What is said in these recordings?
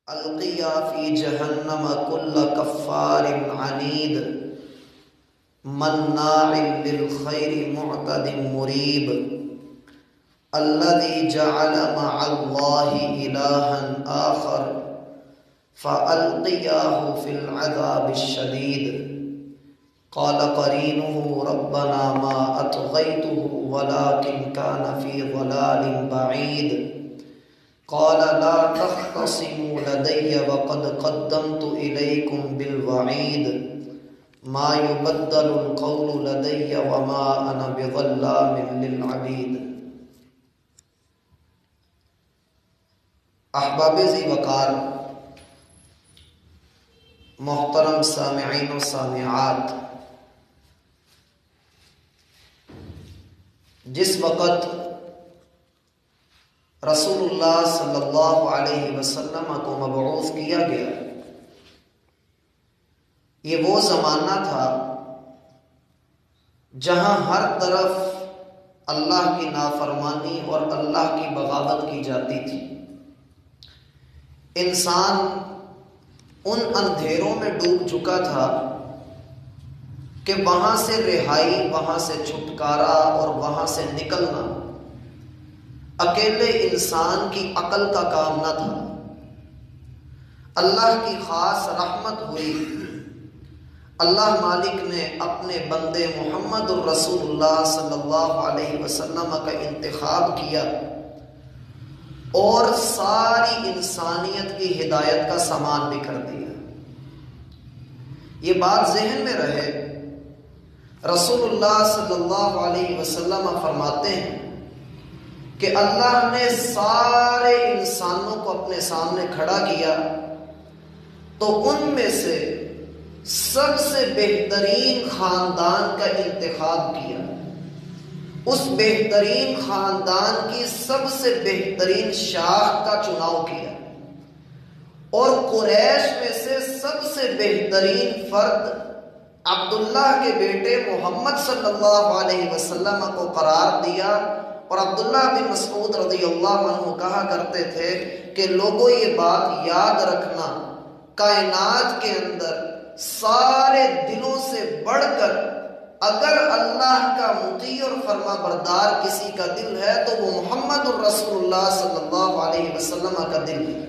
القیا فی جہنم کل کفار عنید مناع للخیر معتد مریب الذی جعل مع اللہ الہا آخر فألقیاہ فی العذاب الشدید قال قرینہ ربنا ما اطغیتہ ولکن کان فی ضلال بعید قال لا تختصموا لدي وقد قدمت إليكم بالوعيد ما يبدل القول لدي وما أنا بظلام للعبيد۔ احباب ذی وقار، محترم سامعین و سامعات، جس وقت رسول اللہ صلی اللہ علیہ وسلم کو مبعوث کیا گیا، یہ وہ زمانہ تھا جہاں ہر طرف اللہ کی نافرمانی اور اللہ کی بغاوت کی جاتی تھی۔ انسان ان اندھیروں میں ڈوب چکا تھا کہ وہاں سے رہائی، وہاں سے چھٹکارا اور وہاں سے نکلنا اکیلے انسان کی عقل کا کام نہ تھا۔ اللہ کی خاص رحمت ہوئی، اللہ مالک نے اپنے بندے محمد الرسول اللہ صلی اللہ علیہ وسلم کا انتخاب کیا اور ساری انسانیت کی ہدایت کا سامان بھی کر دیا۔ یہ بات ذہن میں رہے، رسول اللہ صلی اللہ علیہ وسلم فرماتے ہیں کہ اللہ نے سارے انسانوں کو اپنے سامنے کھڑا کیا تو ان میں سے سب سے بہترین خاندان کا انتخاب کیا، اس بہترین خاندان کی سب سے بہترین شاخ کا چناؤ کیا اور قریش میں سے سب سے بہترین فرد عبداللہ کے بیٹے محمد صلی اللہ علیہ وسلم کو قرار دیا۔ اور عبداللہ بن مسعود رضی اللہ عنہ کہا کرتے تھے کہ لوگوں یہ بات یاد رکھنا، کائنات کے اندر سارے دلوں سے بڑھ کر اگر اللہ کا مطیع اور فرما بردار کسی کا دل ہے تو وہ محمد الرسول اللہ صلی اللہ علیہ وسلم کا دل ہے،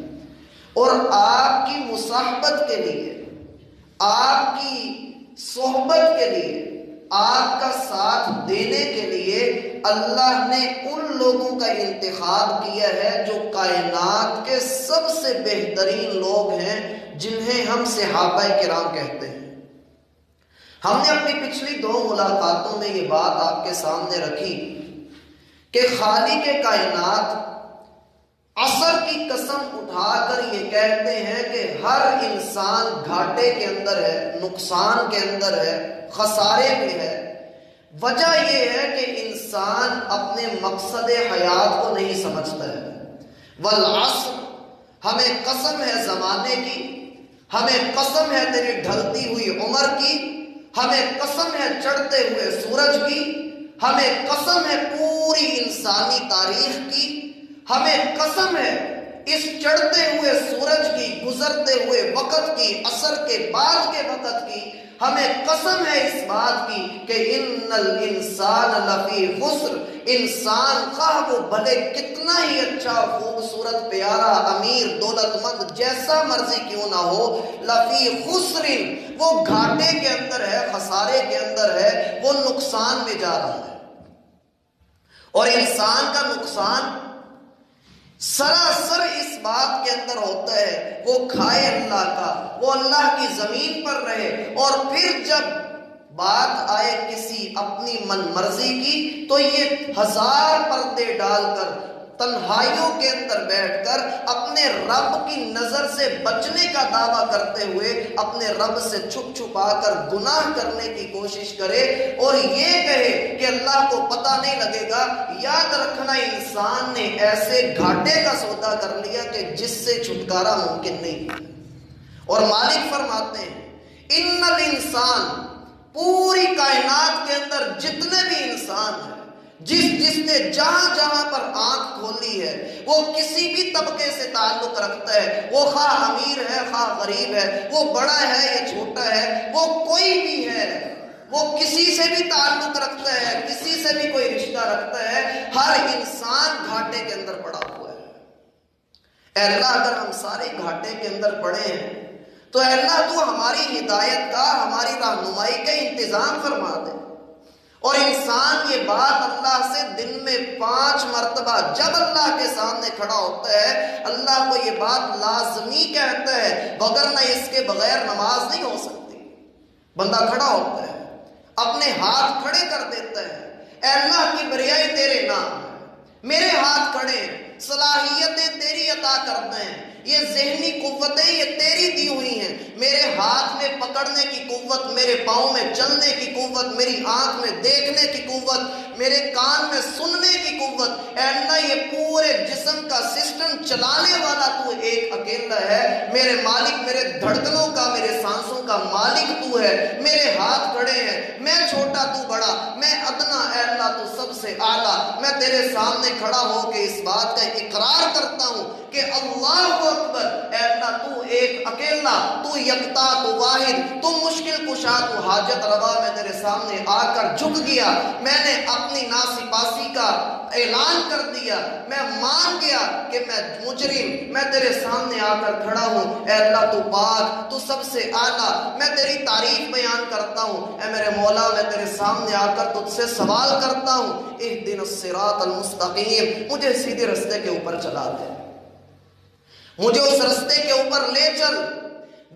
اور آپ کی مصاحبت کے لیے، آپ کی صحبت کے لیے، آپ کا ساتھ دینے کے لیے اللہ نے ان لوگوں کا انتخاب کیا ہے جو کائنات کے سب سے بہترین لوگ ہیں، جنہیں ہم صحابہ کرام کہتے ہیں۔ ہم نے اپنی پچھلی 2 ملاقاتوں میں یہ بات آپ کے سامنے رکھی کہ خالق کائنات عصر کی قسم اٹھا کر یہ کہتے ہیں کہ ہر انسان گھاٹے کے اندر ہے، نقصان کے اندر ہے، خسارے میں ہے۔ وجہ یہ ہے کہ انسان اپنے مقصد حیات کو نہیں سمجھتا ہے۔ والعصر، ہمیں قسم ہے زمانے کی، ہمیں قسم ہے تیری ڈھلتی ہوئی عمر کی، ہمیں قسم ہے چڑھتے ہوئے سورج کی، ہمیں قسم ہے پوری انسانی تاریخ کی، ہمیں قسم ہے اس چڑھتے ہوئے سورج کی، گزرتے ہوئے وقت کی، عصر کے بعد کے وقت کی، ہمیں قسم ہے اس بات کی کہ ان الانسان لفی خسر، انسان خواہ وہ بھلے کتنا ہی اچھا، خوبصورت، پیارا، امیر، دولت مند، جیسا مرضی کیوں نہ ہو، لفی خسر، وہ گھاٹے کے اندر ہے، خسارے کے اندر ہے، وہ نقصان میں جا رہا ہے۔ اور انسان کا نقصان سراسر اس بات کے اندر ہوتا ہے وہ کھائے اللہ کا، وہ اللہ کی زمین پر رہے، اور پھر جب بات آئے کسی اپنی من مرضی کی تو یہ 1000 پردے ڈال کر تنہائیوں کے اندر بیٹھ کر اپنے رب کی نظر سے بچنے کا دعویٰ کرتے ہوئے اپنے رب سے چھپ چھپا کر گناہ کرنے کی کوشش کرے اور یہ کہے کہ اللہ کو پتہ نہیں لگے گا۔ یاد رکھنا، انسان نے ایسے گھاٹے کا سودا کر لیا کہ جس سے چھٹکارا ممکن نہیں ہے۔ اور مالک فرماتے ہیں ان الانسان، پوری کائنات کے اندر جتنے بھی انسان ہیں، جس نے جہاں جہاں پر آنکھ کھولی ہے وہ کسی بھی طبقے سے تعلق رکھتا ہے، وہ خواہ امیر ہے خواہ غریب ہے، وہ بڑا ہے یا چھوٹا ہے، وہ کوئی بھی ہے، وہ کسی سے بھی تعلق رکھتا ہے، کسی سے بھی کوئی رشتہ رکھتا ہے، ہر انسان گھاٹے کے اندر پڑا ہوا ہے۔ اے اللہ اگر ہم سارے گھاٹے کے اندر پڑے ہیں تو اے اللہ تو ہماری ہدایت کا، ہماری رہنمائی کا انتظام فرما دے۔ اور انسان یہ بات اللہ سے دن میں 5 مرتبہ جب اللہ کے سامنے کھڑا ہوتا ہے اللہ کو یہ بات لازمی کہتا ہے، وگرنہ اس کے بغیر نماز نہیں ہو سکتی۔ بندہ کھڑا ہوتا ہے، اپنے ہاتھ کھڑے کر دیتا ہے، اے اللہ کی بریائی تیرے نام ہے، میرے ہاتھ کھڑے ہیں، صلاحیتیں تیری عطا کرتے ہیں، یہ ذہنی قوتیں یہ تیری دی ہوئی ہیں، میرے ہاتھ میں پکڑنے کی قوت، میرے پاؤں میں چلنے کی قوت، میری آنکھ میں دیکھنے کی قوت، میرے کان میں سننے کی قوت، اے اللہ یہ پورے جسم کا سسٹم چلانے والا تو ایک اکیلا ہے، میرے مالک، میرے دھڑکنوں کا، میرے سانسوں کا مالک تو ہے، میرے ہاتھ کھڑے ہیں، میں چھوٹا تو بڑا، میں ادنا، اے اللہ تو سب سے اعلیٰ، میں تیرے سامنے کھڑا ہو کے اس بات کا اقرار کرتا ہوں کہ اللہ اکبر، اے اللہ تو ایک اکیلا، تو یکتا، تو واحد، تو مشکل کشا، تو حاجت روا، میں تیرے سامنے آ کر جھک گیا، میں نے اپنی ناسپاسی کا اعلان کر دیا، میں مان گیا کہ میں مجرم، میں تیرے سامنے آ کر کھڑا ہوں، اے اللہ تو پاک، تو سب سے اعلیٰ، میں تیری تعریف بیان کرتا ہوں، اے میرے مولا میں تیرے سامنے آ کر تجھ سے سوال کرتا ہوں، اہدنا الصراط المستقیم، مجھے سیدھے رستے کے اوپر چلا دے، مجھے اس رستے کے اوپر لے چل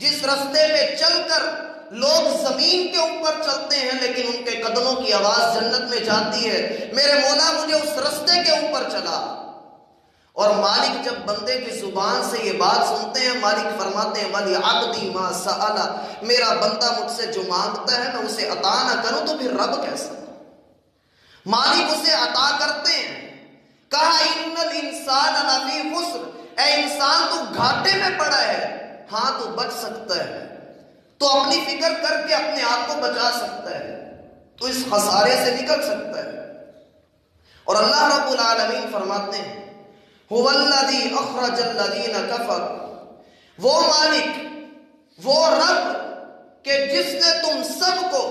جس رستے پہ چل کر لوگ زمین کے اوپر چلتے ہیں لیکن ان کے قدموں کی آواز جنت میں جاتی ہے، میرے مولا مجھے اس رستے کے اوپر چلا۔ اور مالک جب بندے کی زبان سے یہ بات سنتے ہیں مالک فرماتے ہیں وَلِعَبْدِ مَا سَأَلَ، میرا بندہ مجھ سے جو مانگتا ہے میں اسے عطا نہ کروں تو پھر رب کیسا؟ مالک اسے عطا کرتے ہیں، کہا اِنَّ الْإِنسَانَ لَفِي خُسْرٍ، اے انسان تو گھاٹے میں پڑا ہے، ہاں تو بچ سکتا ہے، تو اپنی فکر کر کے اپنے آپ کو بچا سکتا ہے، تو اس خسارے سے نکل سکتا ہے۔ اور اللہ رب العالمین فرماتے ہیں هُوَ الَّذِي أَخْرَجَ الَّذِينَ كَفَرُوا، وہ مالک، وہ رب کہ جس نے تم سب کو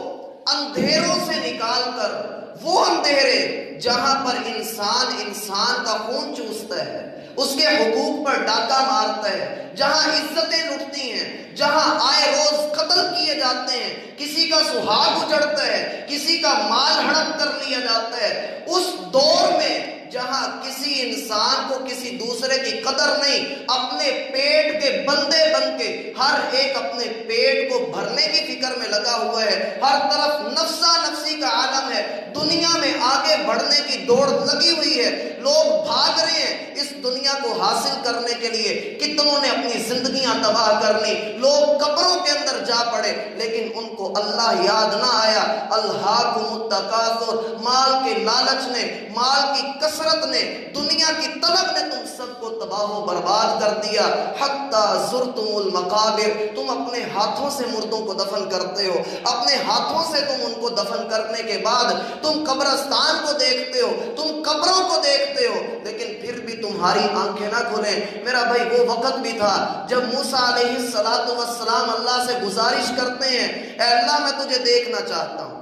اندھیروں سے نکال کر وہ اندھیرے جہاں پر انسان کا خون چوستا ہے، اس کے حقوق پر ڈاکہ مارتا ہے، جہاں عزتیں لٹتی ہیں، جہاں آئے روز قتل کیے جاتے ہیں، کسی کا سہاگ اجڑتا ہے، کسی کا مال ہڑپ کر لیا جاتا ہے، اس دور میں جہاں کسی انسان کو کسی دوسرے کی قدر نہیں، اپنے پیٹ کے بندے بن کے ہر ایک اپنے پیٹ کو بھرنے کی فکر میں لگا ہوا ہے، ہر طرف نفسا نفسی کا عالم ہے، دنیا میں آگے بڑھنے کی دوڑ لگی ہوئی ہے، لوگ بھاگ رہے ہیں اس دنیا کو حاصل کرنے کے لیے، کتنوں نے اپنی زندگیاں تباہ کر لی، لوگ قبروں کے اندر جا پڑے لیکن ان کو اللہ یاد نہ آیا۔ الہاکم التکاثر، مال کے لالچ نے، مال کی کثرت نے، دنیا کی طلب نے تم سب کو تباہ و برباد کر دیا، حتی زرتم المقابر، تم اپنے ہاتھوں سے مردوں کو دفن کرتے ہو، اپنے ہاتھوں سے تم ان کو دفن کرنے کے بعد تم قبرستان کو دیکھتے ہو، تم قبروں کو دیکھتے ہو، لیکن پھر بھی تمہاری آنکھیں نہ کھلیں۔ میرا بھائی وہ وقت بھی تھا جب موسیٰ علیہ السلام اللہ سے گزارش کرتے ہیں، اے اللہ میں تجھے دیکھنا چاہتا ہوں،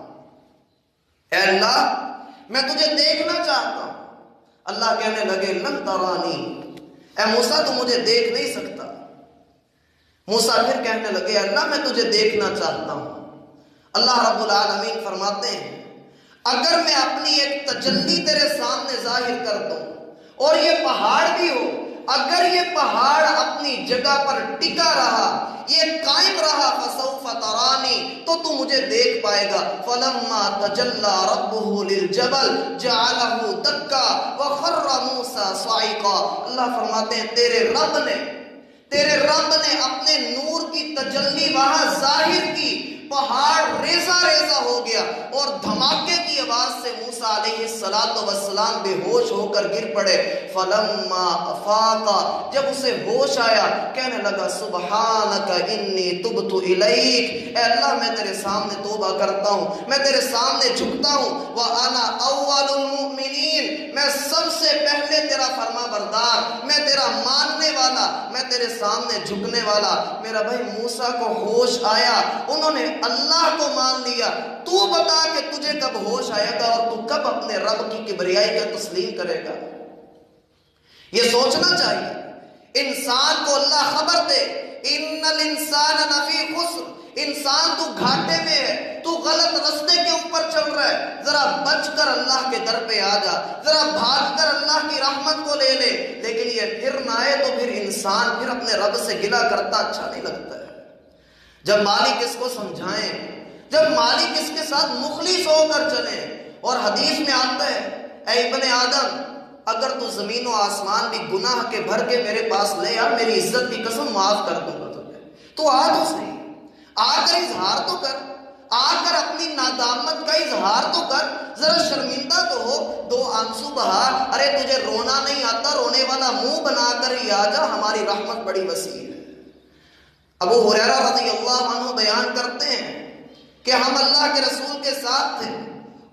اے اللہ میں تجھے دیکھنا چاہتا ہوں۔ اللہ کہنے لگے لن ترانی، اے موسیٰ تو مجھے دیکھ نہیں سکتا۔ موسیٰ پھر کہنے لگے اللہ میں تجھے دیکھنا چاہتا ہوں۔ اللہ رب العالمین فرماتے ہیں اگر میں اپنی ایک تجلی تیرے سامنے ظاہر کر دوں اور یہ پہاڑ بھی ہو، اگر یہ پہاڑ اپنی جگہ پر ٹکا رہا، یہ قائم رہا، فسوف ترانی، تو مجھے دیکھ پائے گا۔ فلما تجلی ربہ للجبل جعلہ دکا وخر موسیٰ صعقا، اللہ فرماتے ہیں تیرے رب نے اپنے نور کی تجلی وہاں ظاہر کی، پہاڑ ریزہ ریزہ ہو گیا اور دھماکے کی آواز سے موسیٰ علیہ السلام بے ہوش ہو کر گر پڑے. فلما افاق، جب اسے ہوش آیا کہنے لگا سبحانک انی تبت الیک، اے اللہ میں تیرے سامنے توبہ کرتا ہوں، میں تیرے سامنے جھکتا ہوں. وانا اول المؤمنین، میں سب سے پہلے تیرا فرما بردار، میں تیرا ماننے والا، میں تیرے سامنے جھکنے والا. میرا بھائی موسیٰ کو ہوش آیا، انہوں نے اللہ کو مان لیا. تو بتا کہ تجھے کب ہوش آئے گا اور تو کب اپنے رب کی کبریائی کا تسلیم کرے گا. یہ سوچنا چاہیے. انسان کو اللہ خبر دے ان الانسان لفی خسر، انسان تو گھاٹے میں ہے، تو غلط رستے کے اوپر چل رہا ہے، ذرا بچ کر اللہ کے در پہ آ جا، ذرا بھاگ کر اللہ کی رحمت کو لے لے. لیکن یہ پھر نہ آئے تو پھر انسان پھر اپنے رب سے گلہ کرتا اچھا نہیں لگتا ہے. جب مالک اس کو سمجھائیں، جب مالک اس کے ساتھ مخلص ہو کر چلیں. اور حدیث میں آتا ہے اے ابن آدم، اگر تو زمین و آسمان بھی گناہ کے بھر کے میرے پاس لے آ، میری عزت کی قسم معاف کر دوں گا تجھے. تو آ تو صحیح، آ کر اظہار تو کر، آ کر اپنی نادامت کا اظہار تو کر، ذرا شرمندہ تو ہو، دو آنسو بہا. ارے تجھے رونا نہیں آتا، رونے والا منہ بنا کر ہی آ جا، ہماری رحمت بڑی وسیع ہے. ابو ہریرہ رضی اللہ عنہ بیان کرتے ہیں کہ ہم اللہ کے رسول کے ساتھ تھے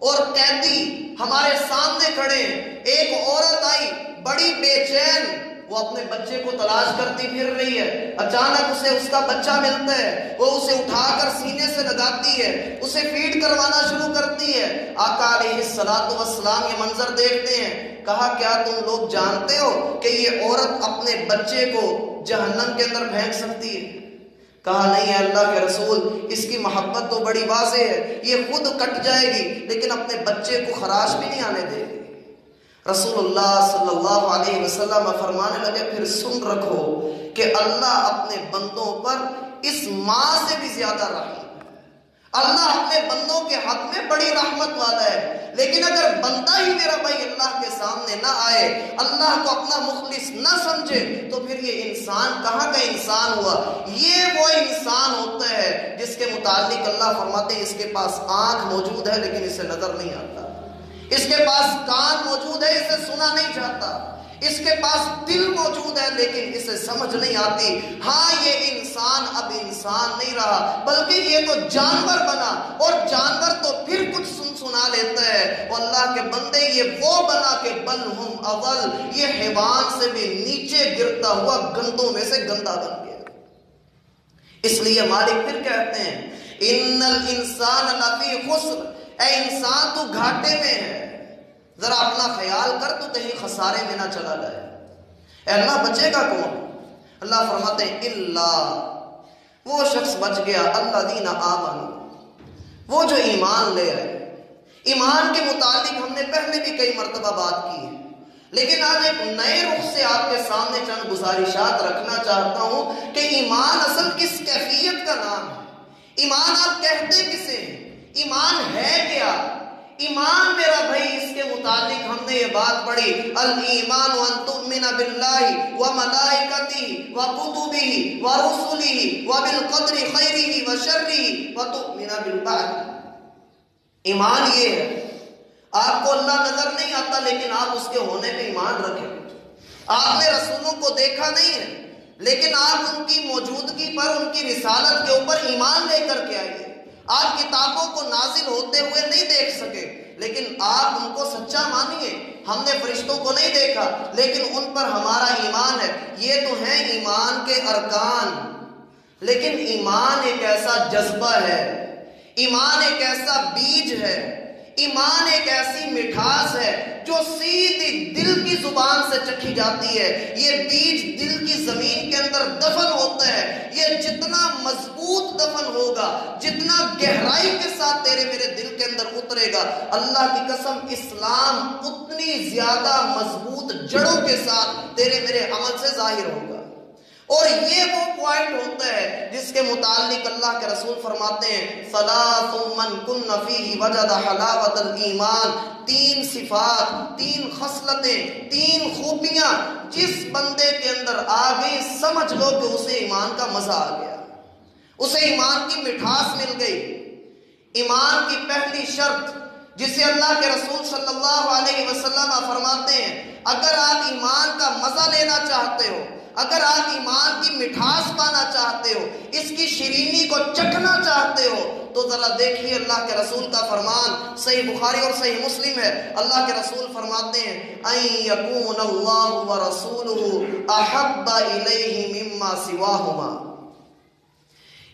اور قیدی ہمارے سامنے کھڑے ہیں. ایک عورت آئی بڑی بے چین، وہ اپنے بچے کو تلاش کرتی پھر رہی ہے. اچانک اسے اس کا بچہ ملتا ہے، وہ اسے اٹھا کر سینے سے لگاتی ہے، اسے فیڈ کروانا شروع کرتی ہے. آقا علیہ السلام یہ منظر دیکھتے ہیں. کہا کیا تم لوگ جانتے ہو کہ یہ عورت اپنے بچے کو جہنم کے اندر پھینک سکتی ہے؟ کہا نہیں ہے اللہ کے رسول، اس کی محبت تو بڑی واضح ہے، یہ خود کٹ جائے گی لیکن اپنے بچے کو خراش بھی نہیں آنے دے گی. رسول اللہ صلی اللہ علیہ وسلم فرمانے لگے پھر سن رکھو کہ اللہ اپنے بندوں پر اس ماں سے بھی زیادہ رحیم ہے. اللہ اپنے بندوں کے حق میں بڑی رحمت والا ہے. لیکن اگر بندہ ہی میرا بھائی اللہ کے سامنے نہ آئے، اللہ کو اپنا مخلص نہ سمجھے، تو پھر یہ انسان کہاں کا انسان ہوا؟ یہ وہ انسان ہوتا ہے جس کے متعلق اللہ فرماتے ہیں اس کے پاس آنکھ موجود ہے لیکن اسے نظر نہیں آتا، اس کے پاس کان موجود ہے اسے سنا نہیں جاتا، اس کے پاس دل موجود ہے لیکن اسے سمجھ نہیں آتی. ہاں یہ انسان اب انسان نہیں رہا بلکہ یہ تو جانور بنا، اور جانور تو پھر کچھ سنا لیتا ہے. اور اللہ کے بندے یہ وہ بنا کہ بل ہم اول، یہ حیوان سے بھی نیچے گرتا ہوا گندوں میں سے گندا بن گیا. اس لیے مالک پھر کہتے ہیں ان الانسان لفی خسر، اے انسان تو گھاٹے میں ہے، ذرا اپنا خیال کر تو کہیں خسارے میں نہ چلا جائے. اے اللہ بچے گا کون؟ اللہ فرماتے ہیں اللہ، وہ شخص بچ گیا الذین آمنوا، وہ جو ایمان لے آئے. ایمان کے متعلق ہم نے پہلے بھی کئی مرتبہ بات کی ہے، لیکن آج ایک نئے رخ سے آپ کے سامنے چند گزارشات رکھنا چاہتا ہوں کہ ایمان اصل کس کیفیت کا نام ہے. ایمان آپ کہتے کسے ہیں؟ ایمان ہے کیا؟ ایمان میرا بھائی اس کے متعلق ہم نے یہ بات پڑھی الایمان ان تؤمن باللہ وملائکتہ وکتبہ ورسلہ وبالقدر خیرہ وشرہ وتؤمن بالبعث. ایمان یہ ہے آپ کو اللہ نظر نہیں آتا لیکن آپ اس کے ہونے پہ ایمان رکھیں. آپ نے رسولوں کو دیکھا نہیں ہے لیکن آپ ان کی موجودگی پر، ان کی رسالت کے اوپر ایمان لے کر کے آئیے. آپ کتابوں کو نازل ہوتے ہوئے نہیں دیکھ سکے لیکن آپ ان کو سچا مانیے. ہم نے فرشتوں کو نہیں دیکھا لیکن ان پر ہمارا ایمان ہے. یہ تو ہیں ایمان کے ارکان، لیکن ایمان ایک ایسا جذبہ ہے، ایمان ایک ایسا بیج ہے، ایمان ایک ایسی مٹھاس ہے جو سیدھی دل کی زبان سے چکھی جاتی ہے. یہ بیج دل کی زمین کے اندر دفن ہوتا ہے. یہ جتنا مضبوط دفن ہوگا، جتنا گہرائی کے ساتھ تیرے میرے دل کے اندر اترے گا، اللہ کی قسم اسلام اتنی زیادہ مضبوط جڑوں کے ساتھ تیرے میرے عمل سے ظاہر ہوگا. اور یہ وہ پوائنٹ ہوتا ہے جس کے متعلق اللہ کے رسول فرماتے ہیں ثلاث من کن فیہ وجد حلاوت الایمان. 3 صفات، 3 خصلتیں، 3 خوبیاں جس بندے کے اندر آ گئی سمجھ لو کہ اسے ایمان کا مزہ آ گیا. اسے ایمان کی مٹھاس مل گئی۔ ایمان کی پہلی شرط جسے اللہ کے رسول صلی اللہ علیہ وسلم فرماتے ہیں، اگر آپ ایمان کا مزہ لینا چاہتے ہو، اگر آپ ایمان کی مٹھاس پانا چاہتے ہو، اس کی شیرینی کو چکھنا چاہتے ہو، تو ذرا دیکھیے اللہ کے رسول کا فرمان صحیح بخاری اور صحیح مسلم ہے۔ اللہ کے رسول فرماتے ہیں ان یکون اللہ ورسولہ احب الیہ مما سواہما۔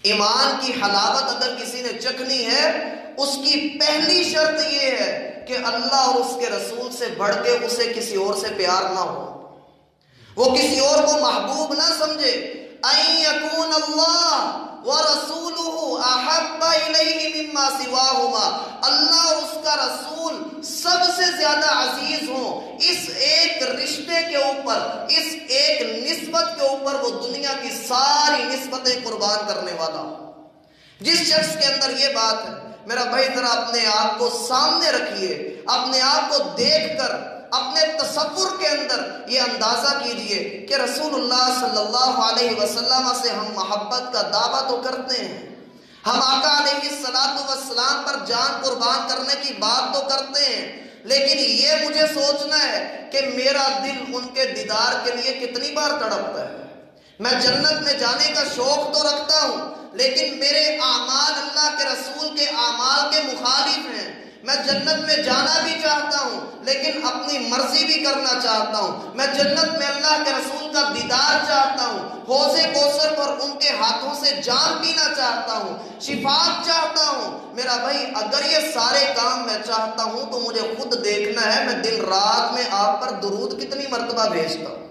ایمان کی حلاوت اگر کسی نے چکھنی ہے، اس کی پہلی شرط یہ ہے کہ اللہ اور اس کے رسول سے بڑھ کے اسے کسی اور سے پیار نہ ہو، وہ کسی اور کو محبوب نہ سمجھے۔ ان یکون اللہ ورسولہ احب الیہ مما سواہما، اللہ اور اس کا رسول سب سے زیادہ عزیز ہوں اس ایک رشتے کے اوپر، اس ایک نسبت کے اوپر، وہ دنیا کی ساری نسبتیں قربان کرنے والا ہو۔ جس شخص کے اندر یہ بات ہے، میرا بھائی ذرا اپنے آپ کو سامنے رکھیے، اپنے آپ کو دیکھ کر اپنے تصور کے اندر یہ اندازہ کیجئے کہ رسول اللہ صلی اللہ علیہ وسلم سے ہم محبت کا دعویٰ تو کرتے ہیں، ہم آقا علیہ السلام پر جان قربان کرنے کی بات تو کرتے ہیں، لیکن یہ مجھے سوچنا ہے کہ میرا دل ان کے دیدار کے لیے کتنی بار تڑپتا ہے۔ میں جنت میں جانے کا شوق تو رکھتا ہوں، لیکن میرے اعمال اللہ کے رسول کے اعمال کے مخالف ہیں۔ میں جنت میں جانا بھی چاہتا ہوں، لیکن اپنی مرضی بھی کرنا چاہتا ہوں۔ میں جنت میں اللہ کے رسول کا دیدار چاہتا ہوں، حوض کوثر پر ان کے ہاتھوں سے جام پینا چاہتا ہوں، شفاعت چاہتا ہوں۔ میرا بھائی اگر یہ سارے کام میں چاہتا ہوں تو مجھے خود دیکھنا ہے میں دن رات میں آپ پر درود کتنی مرتبہ بھیجتا ہوں،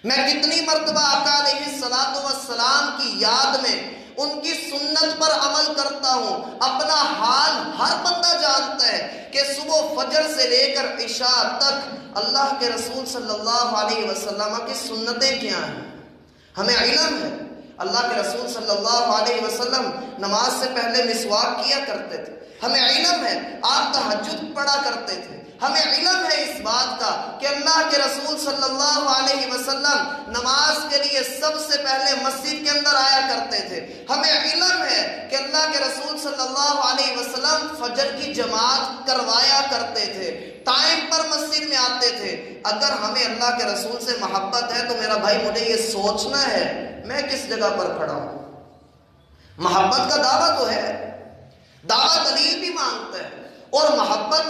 میں کتنی مرتبہ آقا علیہ السلام کی یاد میں ان کی سنت پر عمل کرتا ہوں۔ اپنا حال ہر بندہ جانتا ہے کہ صبح فجر سے لے کر عشاء تک اللہ کے رسول صلی اللہ علیہ وسلم کی سنتیں کیا ہیں، ہمیں علم ہے۔ اللہ کے رسول صلی اللہ علیہ وسلم نماز سے پہلے مسواک کیا کرتے تھے، ہمیں علم ہے۔ آپ تہجد پڑھا کرتے تھے، ہمیں علم ہے اس بات کا کہ اللہ کے رسول صلی اللہ علیہ وسلم نماز کے لیے سب سے پہلے مسجد کے اندر آیا کرتے تھے، ہمیں علم ہے کہ اللہ کے رسول صلی اللہ علیہ وسلم فجر کی جماعت کروایا کرتے تھے، ٹائم پر مسجد میں آتے تھے۔ اگر ہمیں اللہ کے رسول سے محبت ہے تو میرا بھائی مجھے یہ سوچنا ہے میں کس جگہ پر کھڑا ہوں۔ محبت کا دعویٰ تو ہے، دعویٰ دلیل بھی مانگتا ہے، اور محبت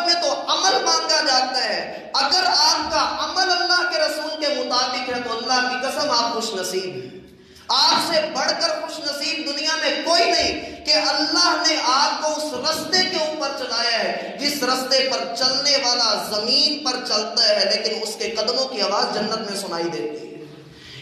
میں تو عمل مانگا جاتا ہے۔ اگر آپ کا عمل اللہ کے رسول کے مطابق ہے تو اللہ کی قسم آپ خوش نصیب ہیں۔ آپ سے بڑھ کر خوش نصیب دنیا میں کوئی نہیں کہ اللہ نے آپ کو اس رستے کے اوپر چلایا ہے جس رستے پر چلنے والا زمین پر چلتا ہے لیکن اس کے قدموں کی آواز جنت میں سنائی دیتی ہے۔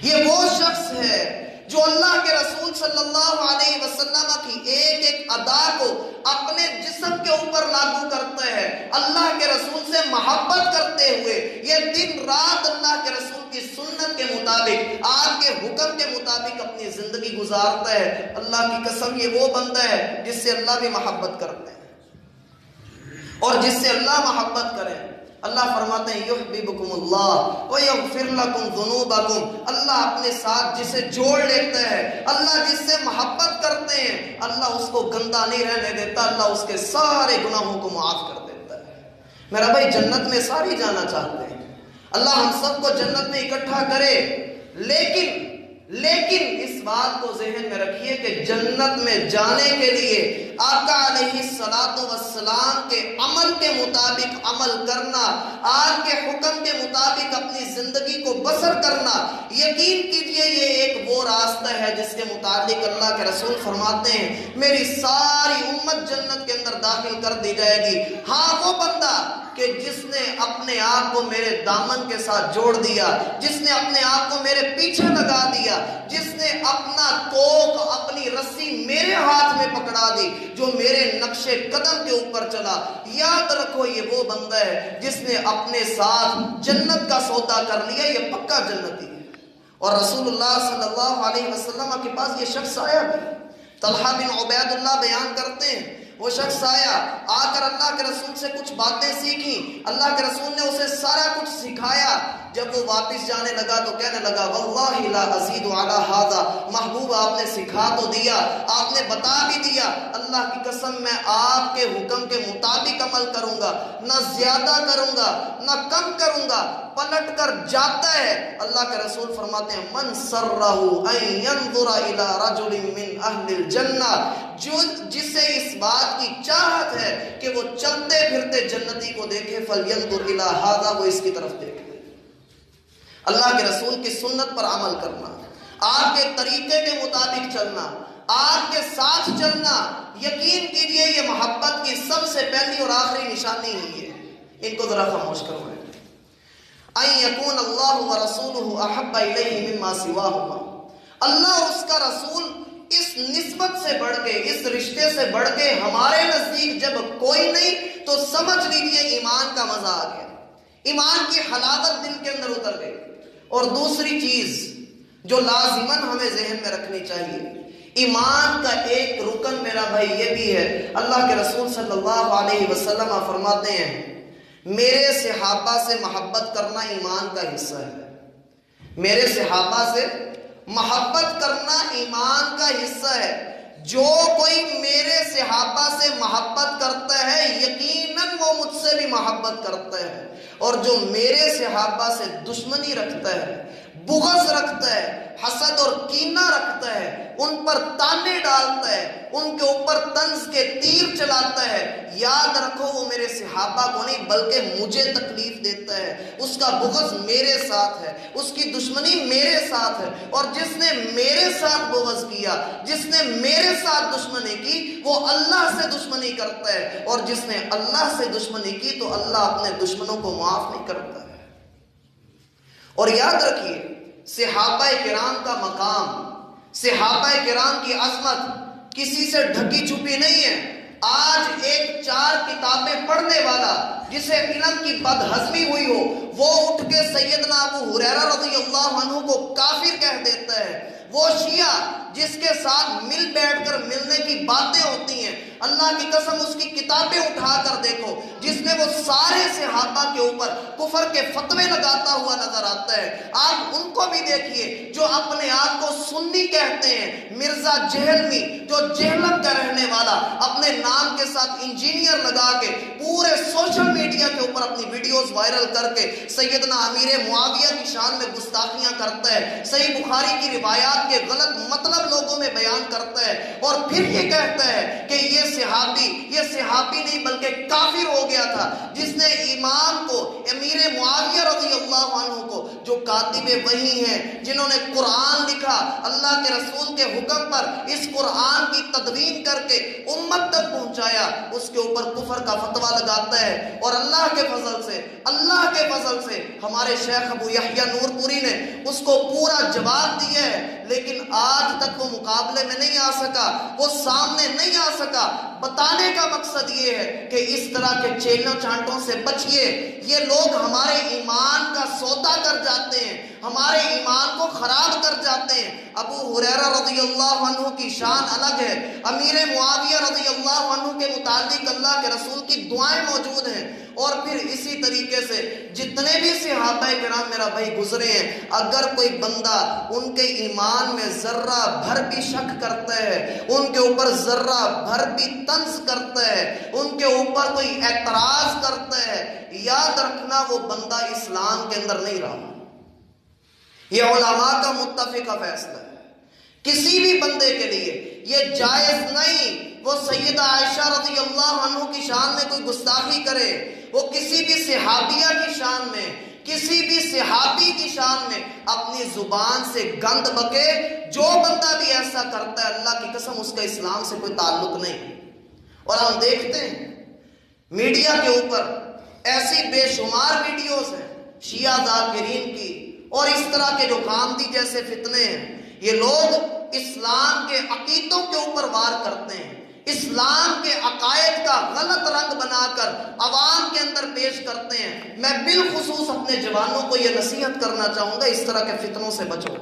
یہ وہ شخص ہے جو اللہ کے رسول صلی اللہ علیہ وسلم کی ایک ایک ادا کو اپنے جسم کے اوپر لاگو کرتا ہے، اللہ کے رسول سے محبت کرتے ہوئے یہ دن رات اللہ کے رسول کی سنت کے مطابق، آپ کے حکم کے مطابق اپنی زندگی گزارتا ہے۔ اللہ کی قسم یہ وہ بندہ ہے جس سے اللہ بھی محبت کرتے ہیں، اور جس سے اللہ محبت کرے۔ اللہ فرماتے ہیں یحببکم اللہ ویغفر لکم ذنوبکم، اللہ اپنے ساتھ جسے جوڑ لیتا ہے، اللہ جس سے محبت کرتے ہیں، اللہ اس کو گندا نہیں رہنے دیتا، اللہ اس کے سارے گناہوں کو معاف کر دیتا ہے۔ میرا بھائی جنت میں ساری جانا چاہتے ہیں، اللہ ہم سب کو جنت میں اکٹھا کرے، لیکن اس بات کو ذہن میں رکھیے کہ جنت میں جانے کے لیے آقا علیہ السلام کے عمل کے مطابق عمل کرنا، آپ کے حکم کے مطابق اپنی زندگی کو بسر کرنا، یقین کیجئے یہ ایک وہ راستہ ہے جس کے متعلق اللہ کے رسول فرماتے ہیں میری ساری امت جنت کے اندر داخل کر دی جائے گی۔ ہاں وہ بندہ کہ جس نے اپنے آپ کو میرے دامن کے ساتھ جوڑ دیا، جس نے اپنے آپ کو میرے پیچھے لگا دیا، جس نے اپنا توق اپنی رسی میرے ہاتھ میں پکڑا دی، جو میرے نقش قدم کے اوپر چلا، یاد رکھو یہ وہ بندہ ہے جس نے اپنے ساتھ جنت کا سودا کر لیا، یہ پکا جنتی ہے۔ اور رسول اللہ صلی اللہ علیہ وسلم کے پاس یہ شخص آیا بھی، طلحہ بن عبید اللہ بیان کرتے ہیں وہ شخص آیا، آ کر اللہ کے رسول سے کچھ باتیں سیکھی، اللہ کے رسول نے اسے سارا کچھ سکھایا۔ جب وہ واپس جانے لگا تو کہنے لگا واللہ لا ازید علی ھذا، محبوب آپ نے سکھا تو دیا، آپ نے بتا بھی دیا، اللہ کی قسم میں آپ کے حکم کے مطابق عمل کروں گا، نہ زیادہ کروں گا نہ کم کروں گا۔ پلٹ کر جاتا ہے، اللہ کے رسول فرماتے ہیں من سرہ ان ینظر الی رجل من اہل الجنہ، جو جسے اس بات کی چاہت ہے کہ وہ چلتے پھرتے جنتی کو دیکھے، فلینظر الی ھذا، وہ اس کی طرف دیکھے۔ اللہ کے رسول کی سنت پر عمل کرنا، آپ کے طریقے کے مطابق چلنا، آپ کے ساتھ چلنا، یقین کیجئے یہ محبت کی سب سے پہلی اور آخری نشانی ہی ہے۔ ان کو ذرا خاموش کرو۔ ان یکون اللہ ورسولہ احب الیہ مما سواہما، اللہ اور اس کا رسول اس نسبت سے بڑھ کے، اس رشتے سے بڑھ کے ہمارے نزدیک جب کوئی نہیں تو سمجھ لیجئے ایمان کا مزہ آ گیا، ایمان کی حلاوت دل کے اندر اتر گئی۔ اور دوسری چیز جو لازماً ہمیں ذہن میں رکھنی چاہیے، ایمان کا ایک رکن میرا بھائی یہ بھی ہے، اللہ کے رسول صلی اللہ علیہ وسلم فرماتے ہیں میرے صحابہ سے محبت کرنا ایمان کا حصہ ہے، میرے صحابہ سے محبت کرنا ایمان کا حصہ ہے۔ جو کوئی میرے صحابہ سے محبت کرتا ہے یقیناً وہ مجھ سے بھی محبت کرتا ہے، اور جو میرے صحابہ سے دشمنی رکھتا ہے، بغض رکھتا ہے، حسد اور کینہ رکھتا ہے، ان پر تانے ڈالتا ہے، ان کے اوپر طنز کے تیر چلاتا ہے، یاد رکھو وہ میرے صحابہ کو نہیں بلکہ مجھے تکلیف دیتا ہے، اس کا بغض میرے ساتھ ہے، اس کی دشمنی میرے ساتھ ہے، اور جس نے میرے ساتھ بغض کیا، جس نے میرے ساتھ دشمنی کی، وہ اللہ سے دشمنی کرتا ہے، اور جس نے اللہ سے دشمنی کی تو اللہ اپنے دشمنوں کو معاف نہیں کرتا ہے۔ اور یاد رکھیے صحابہ کرام کا مقام، صحابہ کرام کی عظمت کسی سے ڈھکی چھپی نہیں ہے۔ آج ایک 4 کتابیں پڑھنے والا جسے علم کی بدہضمی ہوئی ہو، وہ اٹھ کے سیدنا ابو ہریرہ رضی اللہ عنہ کو کافر کہہ دیتا ہے۔ وہ شیعہ جس کے ساتھ مل بیٹھ کر ملنے کی باتیں ہوتی ہیں، اللہ کی قسم اس کی کتابیں اٹھا کر دیکھو، جس میں وہ سارے صحابہ کے اوپر کفر کے فتوے لگاتا ہوا نظر آتا ہے۔ آپ ان کو بھی دیکھیے جو اپنے آپ کو سنی کہتے ہیں، مرزا جہلمی جو جہلم کا رہنے والا، اپنے نام کے ساتھ انجینئر لگا کے پورے سوشل میڈیا کے اوپر اپنی ویڈیوز وائرل کر کے سیدنا امیر معاویہ کی شان میں گستاخیاں کرتا ہے، صحیح بخاری کی روایات کے غلط مطلب لوگوں میں بیان کرتا ہے، اور پھر یہ کہتا ہے کہ یہ صحابی نہیں بلکہ کافر ہو گیا تھا جس نے امام کو، امیر معاویہ رضی اللہ عنہ کو، جو کاتب وحی ہیں، جنہوں نے قرآن لکھا، اللہ کے رسول کے حکم پر اس قرآن کی تدوین کر کے امت تک پہنچایا، اس کے اوپر کفر کا فتویٰ لگاتا ہے۔ اور اللہ کے فضل سے ہمارے شیخ ابو یحییٰ نور پوری نے اس کو پورا جواب دیا ہے، لیکن آج تک وہ مقابلے میں نہیں آ سکا، وہ سامنے نہیں آ سکا۔ بتانے کا مقصد یہ ہے کہ اس طرح کے چیلوں چانٹوں سے بچئے، یہ لوگ ہمارے ایمان کا سودا کر جاتے ہیں، ہمارے ایمان کو خراب کر جاتے ہیں۔ ابو ہریرہ رضی اللہ عنہ کی شان الگ ہے، امیر معاویہ رضی اللہ عنہ کے متعلق اللہ کے رسول کی دعائیں موجود ہیں، اور پھر اسی طریقے سے جتنے بھی صحابہ کرام میرا بھائی گزرے ہیں، اگر کوئی بندہ ان کے ایمان میں ذرہ بھر بھی شک کرتا ہے، ان کے اوپر ذرہ بھر بھی طنز کرتا ہے، ان کے اوپر کوئی اعتراض کرتا ہے، یاد رکھنا وہ بندہ اسلام کے اندر نہیں رہا۔ یہ علماء کا متفقہ فیصلہ ہے، کسی بھی بندے کے لیے یہ جائز نہیں وہ سیدہ عائشہ رضی اللہ عنہ کی شان میں کوئی گستاخی کرے، وہ کسی بھی صحابیہ کی شان میں، کسی بھی صحابی کی شان میں اپنی زبان سے گند بکے۔ جو بندہ بھی ایسا کرتا ہے اللہ کی قسم اس کا اسلام سے کوئی تعلق نہیں۔ اور ہم دیکھتے ہیں میڈیا کے اوپر ایسی بے شمار ویڈیوز ہیں شیعہ ذاکرین کی، اور اس طرح کے جو غامدی جیسے فتنے ہیں، یہ لوگ اسلام کے عقیدوں کے اوپر وار کرتے ہیں، اسلام کے عقائد کا غلط رنگ بنا کر عوام کے اندر پیش کرتے ہیں۔ میں بالخصوص اپنے جوانوں کو یہ نصیحت کرنا چاہوں گا اس طرح کے فتنوں سے بچو۔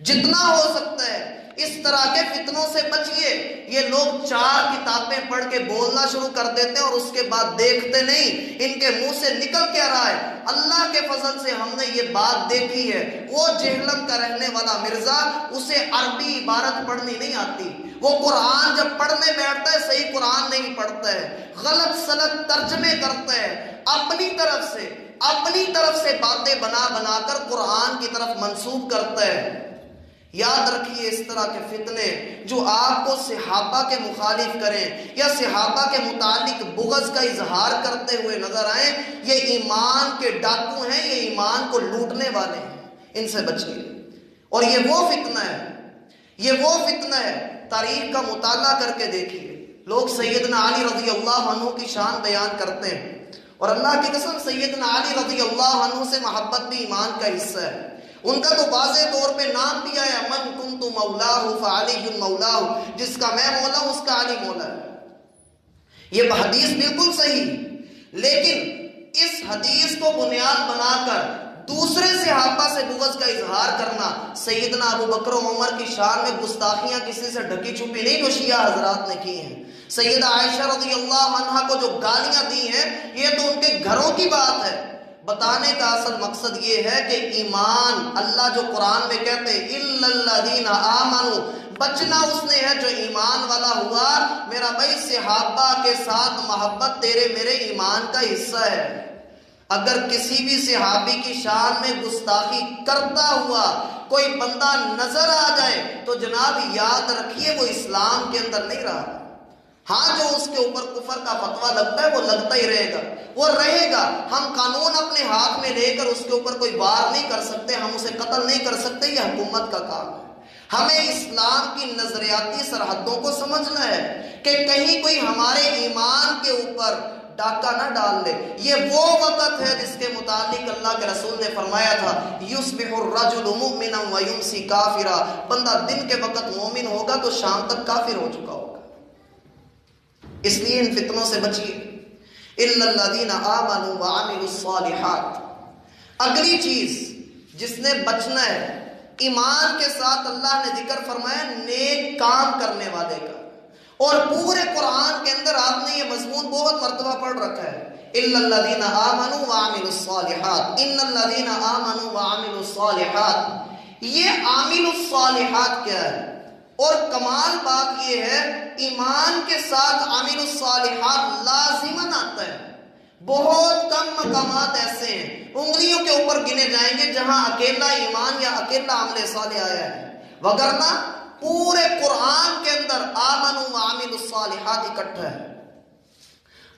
جتنا ہو سکتا ہے اس طرح کے فتنوں سے بچیے۔ یہ لوگ 4 کتابیں پڑھ کے بولنا شروع کر دیتے ہیں اور اس کے بعد دیکھتے نہیں ان کے منہ سے نکل کیا رہا ہے۔ اللہ کے فضل سے ہم نے یہ بات دیکھی ہے، وہ جہلم کا رہنے والا مرزا، اسے عربی عبارت پڑھنی نہیں آتی، وہ قرآن جب پڑھنے بیٹھتا ہے صحیح قرآن نہیں پڑھتا ہے، غلط سلط ترجمے کرتا ہے، اپنی طرف سے باتیں بنا بنا کر قرآن کی طرف منسوب کرتا ہے۔ یاد رکھیے اس طرح کے فتنے جو آپ کو صحابہ کے مخالف کریں یا صحابہ کے متعلق بغض کا اظہار کرتے ہوئے نظر آئیں، یہ ایمان کے ڈاکو ہیں، یہ ایمان کو لوٹنے والے ہیں، ان سے بچیے۔ اور یہ وہ فتنہ ہے تاریخ کا مطالعہ کر کے دیکھیے۔ لوگ سیدنا علی رضی اللہ عنہ کی شان بیان کرتے ہیں، اور اللہ کی قسم سیدنا علی رضی اللہ عنہ سے محبت بھی ایمان کا حصہ ہے۔ ان کا تو واضح طور پہ نام بھی آیا، من کنت مولاہ فعلی مولاہ، جس کا میں مولا ہوں اس کا علی مولا ہے۔ یہ حدیث بالکل صحیح، لیکن اس حدیث کو بنیاد بنا کر دوسرے صحابہ سے بغض کا اظہار کرنا، سیدنا ابو بکر و عمر کی شان میں گستاخیاں کسی سے ڈھکی چھپی نہیں جو شیعہ حضرات نے کی ہیں۔ سیدہ عائشہ رضی اللہ عنہا کو جو گالیاں دی ہیں یہ تو ان کے گھروں کی بات ہے۔ بتانے کا اصل مقصد یہ ہے کہ ایمان، اللہ جو قرآن میں کہتے ہیں اِلَّا الَّذِينَ آمَنُوا، بچنا اس نے ہے جو ایمان والا ہوا۔ میرا بھائی صحابہ کے ساتھ محبت تیرے میرے ایمان کا حصہ ہے۔ اگر کسی بھی صحابی کی شان میں گستاخی کرتا ہوا کوئی بندہ نظر آ جائے تو جناب یاد رکھیے وہ اسلام کے اندر نہیں رہا۔ ہاں جو اس کے اوپر کفر کا فتویٰ لگتا ہے وہ لگتا ہی رہے گا، وہ رہے گا۔ ہم قانون اپنے ہاتھ میں لے کر اس کے اوپر کوئی وار نہیں کر سکتے، ہم اسے قتل نہیں کر سکتے، یہ حکومت کا کام ہے۔ ہمیں اسلام کی نظریاتی سرحدوں کو سمجھنا ہے کہ کہیں کوئی ہمارے ایمان کے اوپر ڈاکہ نہ ڈال لے۔ یہ وہ وقت ہے جس کے متعلق اللہ کے رسول نے فرمایا تھا یصبح الرجل مؤمنا ویمسی کافرا، بندہ دن کے وقت مومن ہوگا تو شام تک کافر ہو چکا ہوگا۔ اس لیے ان فتنوں سے بچیے۔ الا الذین آمنوا وعملوا الصالحات، اگلی چیز جس نے بچنا ہے ایمان کے ساتھ اللہ نے ذکر فرمایا نیک کام کرنے والے کا، اور پورے قرآن کے اندر آپ نے یہ مضمون بہت مرتبہ پڑھ رکھا ہے، الا الذین آمنوا وعملوا الصالحات، ان الذین آمنوا وعملوا الصالحات۔ یہ عامل الصالحات کیا ہے؟ اور کمال بات یہ ہے ایمان کے ساتھ عامل الصالحات لازماً آتا ہے۔ بہت کم مقامات ایسے ہیں، انگلیوں کے اوپر گنے جائیں گے جہاں اکیلا ایمان یا اکیلا عمل صالح آیا ہے، وگرنہ پورے قرآن کے اندر آمنوا وعملوا الصالحات اکٹھا ہے۔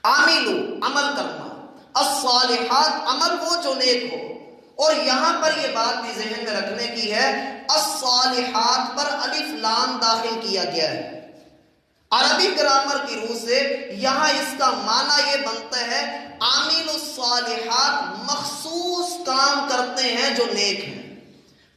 عاملو عمل کرنا، الصالحات عمل وہ جو نیک ہو، اور یہاں پر یہ بات بھی ذہن میں رکھنے کی ہے الصالحات پر الف لام داخل کیا گیا ہے۔ عربی گرامر کی روح سے یہاں اس کا معنی یہ بنتا ہے عامل الصالحات مخصوص کام کرتے ہیں جو نیک ہیں۔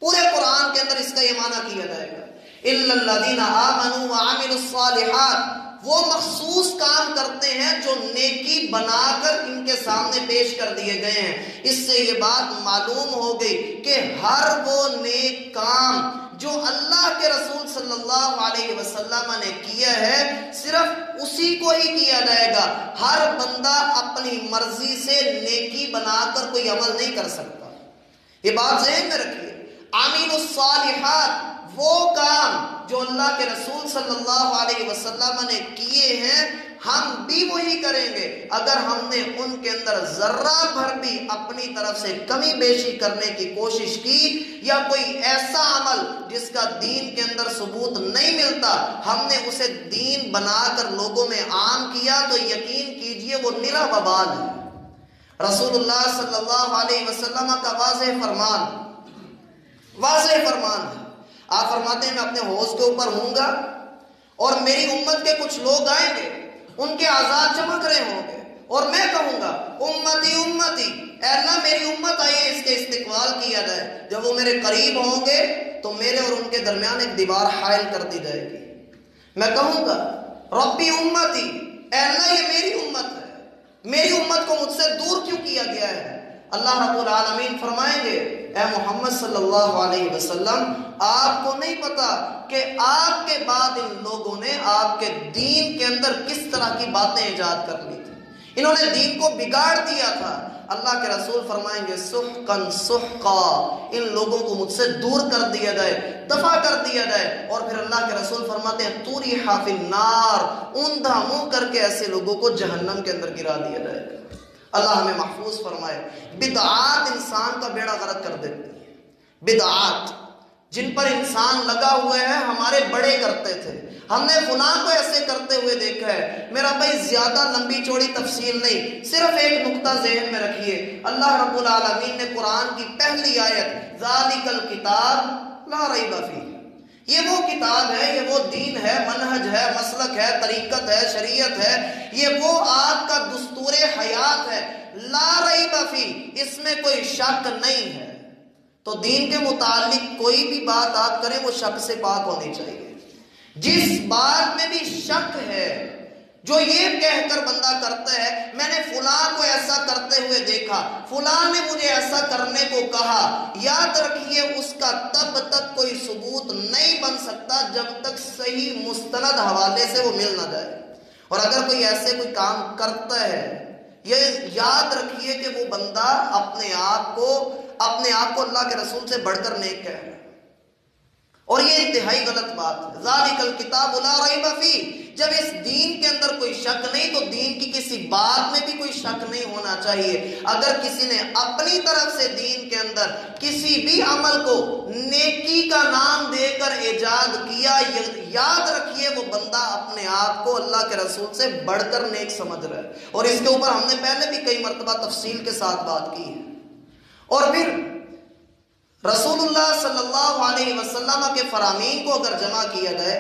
پورے قرآن کے اندر اس کا یہ معنی کیا جائے گا الا الذین آمنوا وعملوا الصالحات، وہ مخصوص کام کرتے ہیں جو نیکی بنا کر ان کے سامنے پیش کر دیے گئے ہیں۔ اس سے یہ بات معلوم ہو گئی کہ ہر وہ نیک کام جو اللہ کے رسول صلی اللہ علیہ وسلم نے کیا ہے صرف اسی کو ہی کیا جائے گا۔ ہر بندہ اپنی مرضی سے نیکی بنا کر کوئی عمل نہیں کر سکتا، یہ بات ذہن میں رکھیے۔ عامل الصالحات وہ کام جو اللہ کے رسول صلی اللہ علیہ وسلم نے کیے ہیں ہم بھی وہی کریں گے۔ اگر ہم نے ان کے اندر ذرہ بھر بھی اپنی طرف سے کمی بیشی کرنے کی کوشش کی یا کوئی ایسا عمل جس کا دین کے اندر ثبوت نہیں ملتا ہم نے اسے دین بنا کر لوگوں میں عام کیا تو یقین کیجئے وہ نرا وبال ہے۔ رسول اللہ صلی اللہ علیہ وسلم کا واضح فرمان ہے، آپ فرماتے ہیں میں اپنے حوض کے اوپر ہوں گا اور میری امت کے کچھ لوگ آئیں گے، ان کے اعضاء چمک رہے ہوں گے اور میں کہوں گا امتی امتی، اے اللہ میری امت آئیے اس کے استقبال کیا جائے۔ جب وہ میرے قریب ہوں گے تو میرے اور ان کے درمیان ایک دیوار حائل کر دی جائے گی۔ میں کہوں گا ربی امتی، اے اللہ یہ میری امت ہے، میری امت کو مجھ سے دور کیوں کیا گیا ہے؟ اللہ رب العالمین فرمائیں گے اے محمد صلی اللہ علیہ وسلم آپ کو نہیں پتا کہ آپ کے بعد ان لوگوں نے آپ کے دین کے اندر کس طرح کی باتیں ایجاد کر لی تھی، انہوں نے دین کو بگاڑ دیا تھا۔ اللہ کے رسول فرمائیں گے سحقاً سحقا، ان لوگوں کو مجھ سے دور کر دیا جائے، دفع کر دیا جائے۔ اور پھر اللہ کے رسول فرماتے ہیں طُرِحَ فِی النار، اوندھا منہ کر کے ایسے لوگوں کو جہنم کے اندر گرا دیا جائے گا۔ اللہ ہمیں محفوظ فرمائے۔ بدعات انسان کا بیڑا غرق کر دیتی ہیں، بدعات جن پر انسان لگا ہوا ہے، ہمارے بڑے کرتے تھے، ہم نے فلاں کو ایسے کرتے ہوئے دیکھا ہے۔ میرا بھائی زیادہ لمبی چوڑی تفصیل نہیں، صرف ایک نقطہ ذہن میں رکھیے۔ اللہ رب العالمین نے قرآن کی پہلی آیت ذالک الکتاب لا ریب فیہ، یہ وہ کتاب ہے، یہ وہ دین ہے، منہج ہے، مسلک ہے، طریقت ہے، شریعت ہے، یہ وہ آپ کا دستور حیات ہے، لا ریب فیہ، اس میں کوئی شک نہیں ہے۔ تو دین کے متعلق کوئی بھی بات آپ کریں وہ شک سے پاک ہونی چاہیے۔ جس بات میں بھی شک ہے، جو یہ کہہ کر بندہ کرتا ہے میں نے فلاں کو ایسا کرتے ہوئے دیکھا، فلاں نے مجھے ایسا کرنے کو کہا، یاد رکھیے اس کا تب تک کوئی ثبوت نہیں بن سکتا جب تک صحیح مستند حوالے سے وہ مل نہ جائے۔ اور اگر کوئی ایسے کوئی کام کرتا ہے، یہ یاد رکھیے کہ وہ بندہ اپنے آپ کو اللہ کے رسول سے بڑھ کر نیک کہہ رہا ہے، اور یہ انتہائی غلط بات ہے۔ ذالک الکتاب لا ریب فیہ، جب اس دین کے اندر کوئی شک نہیں تو دین کی کسی بات میں بھی کوئی شک نہیں ہونا چاہیے۔ اگر کسی نے اپنی طرف سے دین کے اندر کسی بھی عمل کو نیکی کا نام دے کر ایجاد کیا، یاد رکھیے وہ بندہ اپنے آپ کو اللہ کے رسول سے بڑھ کر نیک سمجھ رہا ہے، اور اس کے اوپر ہم نے پہلے بھی کئی مرتبہ تفصیل کے ساتھ بات کی ہے۔ اور پھر رسول اللہ صلی اللہ علیہ وسلم کے فرامین کو اگر جمع کیا جائے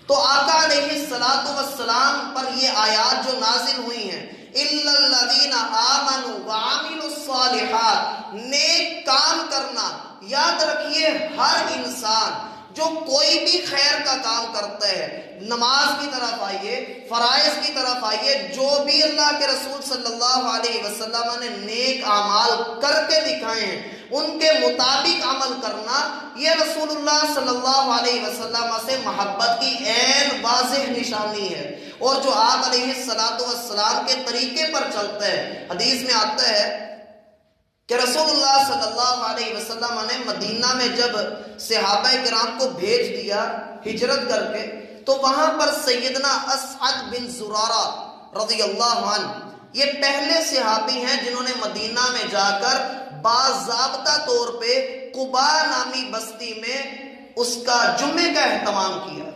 تو آقا علیہ السلام پر یہ آیات جو نازل ہوئی ہیں، اِلَّا الَّذِينَ آمَنُوا وَعَمِلُوا الصَّالِحَاتِ، نیک کام کرنا، یاد رکھیے ہر انسان جو کوئی بھی خیر کا کام کرتا ہے، نماز کی طرف آئیے، فرائض کی طرف آئیے، جو بھی اللہ کے رسول صلی اللہ علیہ وسلم نے نیک اعمال کر کے دکھائے ہیں ان کے مطابق عمل کرنا، یہ رسول اللہ صلی اللہ علیہ وسلم سے محبت کی عین واضح نشانی ہے۔ اور جو آپ علیہ السلام کے طریقے پر چلتا ہے، حدیث میں آتا ہے کہ رسول اللہ صلی اللہ علیہ وسلم نے مدینہ میں جب صحابہ کرام کو بھیج دیا ہجرت کر کے، تو وہاں پر سیدنا اسعد بن زرارہ رضی اللہ عنہ، یہ پہلے صحابی ہیں جنہوں نے مدینہ میں جا کر باضابطہ طور پہ قباء نامی بستی میں اس کا جمعے کا اہتمام کیا،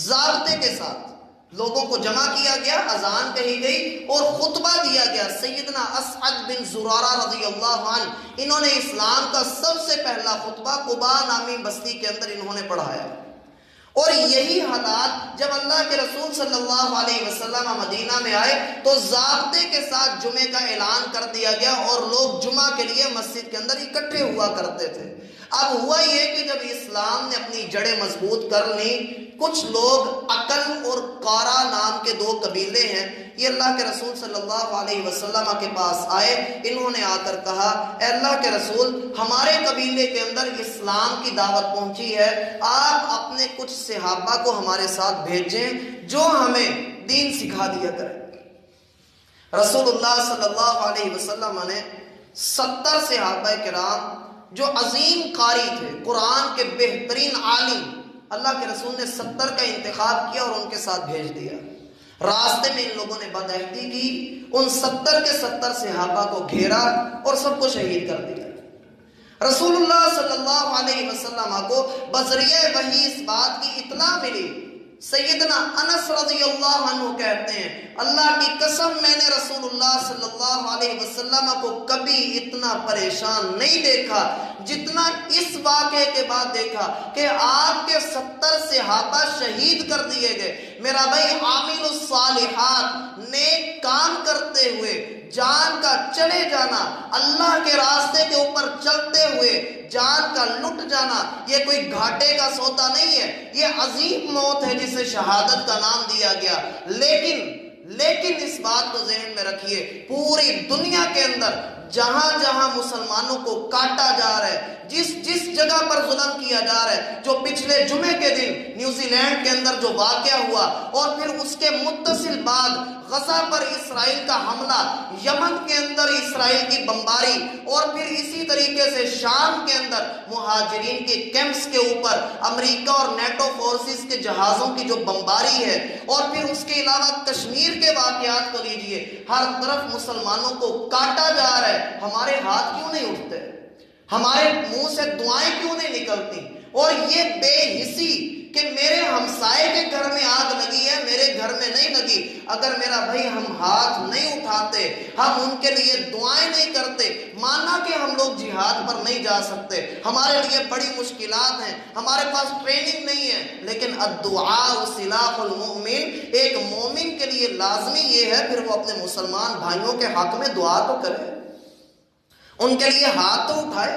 ضابطے کے ساتھ لوگوں کو جمع کیا گیا، اذان کہی گئی اور خطبہ دیا گیا۔ سیدنا اسعد بن زرارہ رضی اللہ عنہ، انہوں نے اسلام کا سب سے پہلا خطبہ قباء نامی بستی کے اندر انہوں نے پڑھایا۔ اور یہی حالات جب اللہ کے رسول صلی اللہ علیہ وسلم مدینہ میں آئے تو ضابطے کے ساتھ جمعے کا اعلان کر دیا گیا اور لوگ جمعہ کے لیے مسجد کے اندر اکٹھے ہوا کرتے تھے۔ اب ہوا یہ کہ جب اسلام نے اپنی جڑیں مضبوط کر لی، کچھ لوگ عقل اور قارا نام کے دو قبیلے ہیں، یہ اللہ کے رسول صلی اللہ علیہ وسلم کے پاس آئے، انہوں نے آ کر کہا اے اللہ کے رسول، ہمارے قبیلے کے اندر اسلام کی دعوت پہنچی ہے، آپ اپنے کچھ صحابہ کو ہمارے ساتھ بھیجیں جو ہمیں دین سکھا دیا کریں۔ رسول اللہ صلی اللہ علیہ وسلم نے 70 صحابہ کرام جو عظیم قاری تھے، قرآن کے بہترین عالم، اللہ کے رسول نے 70 کا انتخاب کیا اور ان کے ساتھ بھیج دیا۔ راستے میں ان لوگوں نے بدعہدی کی، ان 70 کے 70 صحابہ کو گھیرا اور سب کو شہید کر دیا۔ رسول اللہ صلی اللہ علیہ وسلم کو بذریعہ وحی اس بات کی اطلاع ملی۔ سیدنا انس رضی اللہ عنہ کہتے ہیں اللہ کی قسم میں نے رسول اللہ صلی اللہ علیہ وسلم کو کبھی اتنا پریشان نہیں دیکھا جتنا اس واقعے کے بعد دیکھا کہ آپ کے 70 صحابہ شہید کر دیے گئے۔ میرا بھائی عامل الصالحات، نیک کام کرتے ہوئے جان کا چلے جانا، اللہ کے راستے کے اوپر چلتے ہوئے جان کا لٹ جانا، یہ کوئی گھاٹے کا سودا نہیں ہے، یہ عظیم موت ہے جسے شہادت کا نام دیا گیا۔ لیکن اس بات کو ذہن میں رکھیے، پوری دنیا کے اندر جہاں جہاں مسلمانوں کو کاٹا جا رہا ہے، جس جس جگہ پر ظلم کیا جا رہا ہے، جو پچھلے جمعے کے دن نیوزی لینڈ کے اندر جو واقعہ ہوا اور پھر اس کے متصل بعد غزہ پر اسرائیل کا حملہ، یمن کے اندر اسرائیل کی بمباری، اور پھر اسی طریقے سے شام کے اندر مہاجرین کے کیمپس کے اوپر امریکہ اور نیٹو فورسز کے جہازوں کی جو بمباری ہے، اور پھر اس کے علاوہ کشمیر کے واقعات کو لیجئے، ہر طرف مسلمانوں کو کاٹا جا رہا ہے، ہمارے ہاتھ کیوں نہیں اٹھتے؟ ہمارے منہ سے دعائیں کیوں نہیں نکلتی؟ اور یہ بے حسی کہ میرے ہمسائے کے گھر میں آگ لگی ہے، میرے گھر میں نہیں لگی، اگر میرا بھائی ہم ہاتھ نہیں اٹھاتے، ہم ان کے لیے دعائیں نہیں کرتے، مانا کہ ہم لوگ جہاد پر نہیں جا سکتے، ہمارے لیے بڑی مشکلات ہیں، ہمارے پاس ٹریننگ نہیں ہے، لیکن الدعاء سلاح المؤمن، ایک مومن کے لیے لازمی یہ ہے پھر وہ اپنے مسلمان بھائیوں کے حق میں دعا تو کرے، ان کے لیے ہاتھ تو اٹھائے،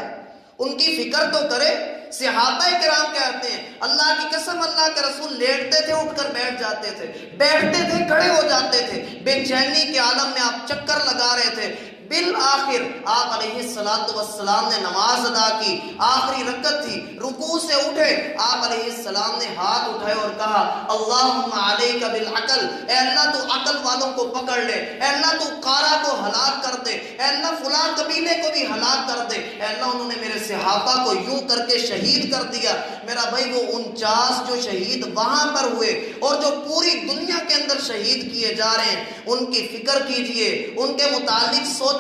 ان کی فکر تو کرے۔ صحابہ کرام کہتے ہیں اللہ کی قسم اللہ کے رسول لیٹتے تھے اٹھ کر بیٹھ جاتے تھے، بیٹھتے تھے کھڑے ہو جاتے تھے، بے چینی کے عالم میں آپ چکر لگا رہے تھے، بالآخر آپ علیہ السلام نے نماز ادا کی، آخری رکعت تھی، رکوع سے اٹھے، آپ علیہ السلام نے ہاتھ اٹھائے اور کہا اللہم علیک بالعقل، اے اللہ تو عقل والوں کو پکڑ لے، اے اللہ تو قارہ کو ہلاک کر دے، اے اللہ فلاں قبیلے کو بھی ہلاک کر دے، اے اللہ انہوں نے میرے صحابہ کو یوں کر کے شہید کر دیا۔ میرا بھائی وہ 49 جو شہید وہاں پر ہوئے اور جو پوری دنیا کے اندر شہید کیے جا رہے ہیں، ان کی فکر کیجئے، ان کے متعلق سوچئے،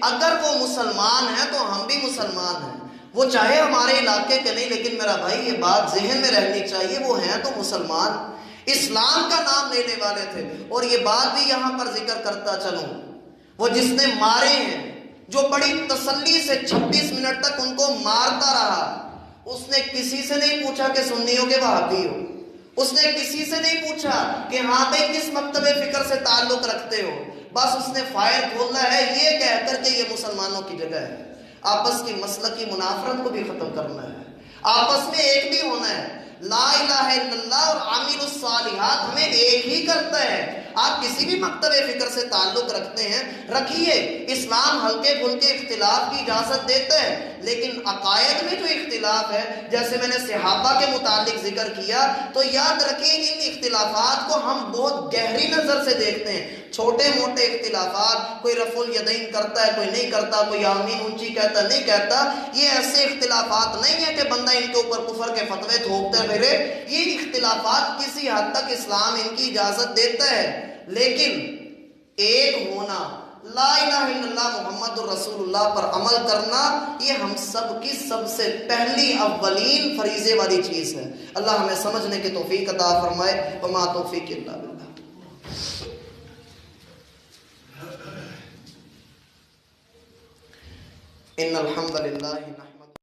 اگر وہ مسلمان ہیں تو ہم بھی مسلمان ہیں، وہ چاہے ہمارے علاقے کے نہیں، لیکن میرا بھائی یہ بات ذہن میں رہنی چاہیے، وہ ہیں تو مسلمان، اسلام کا نام لینے والے تھے۔ اور یہ بات بھی یہاں پر ذکر کرتا چلوں، وہ جس نے مارے ہیں، جو بڑی تسلی سے 26 منٹ تک ان کو مارتا رہا، اس نے کسی سے نہیں پوچھا کہ سنی ہو کہ وہابی ہو، اس نے کسی سے نہیں پوچھا کہ ہاں بھائی کس مکتب فکر سے تعلق رکھتے ہو، بس اس نے فائر کھولنا ہے یہ کہہ کر کہ یہ مسلمانوں کی جگہ ہے۔ آپس کی مسلکی منافرت کو بھی ختم کرنا ہے، آپس میں ایک بھی ہونا ہے، لا الہ الا اللہ اور عامل الصالحات ہمیں ایک ہی کرتا ہے۔ آپ کسی بھی مکتب فکر سے تعلق رکھتے ہیں رکھیے، اسلام ہلکے پھلکے اختلاف کی اجازت دیتا ہے، لیکن عقائد میں جو اختلاف ہے، جیسے میں نے صحابہ کے متعلق ذکر کیا، تو یاد رکھیے ان اختلافات کو ہم بہت گہری نظر سے دیکھتے ہیں، چھوٹے موٹے اختلافات، کوئی رفع الیدین کرتا ہے کوئی نہیں کرتا، کوئی آمین اونچی کہتا نہیں کہتا، یہ ایسے اختلافات نہیں ہیں کہ بندہ ان کے اوپر کفر کے فتوے تھوپتے پھرے، یہ اختلافات کسی حد تک اسلام ان کی اجازت دیتا ہے، لیکن ایک ہونا، لا الہ الا اللہ محمد الرسول اللہ پر عمل کرنا، یہ ہم سب کی سب سے پہلی اولین فریضے والی چیز ہے۔ اللہ ہمیں سمجھنے کی توفیق عطا فرمائے، وما توفیق الا باللہ۔ ان الحمد للہ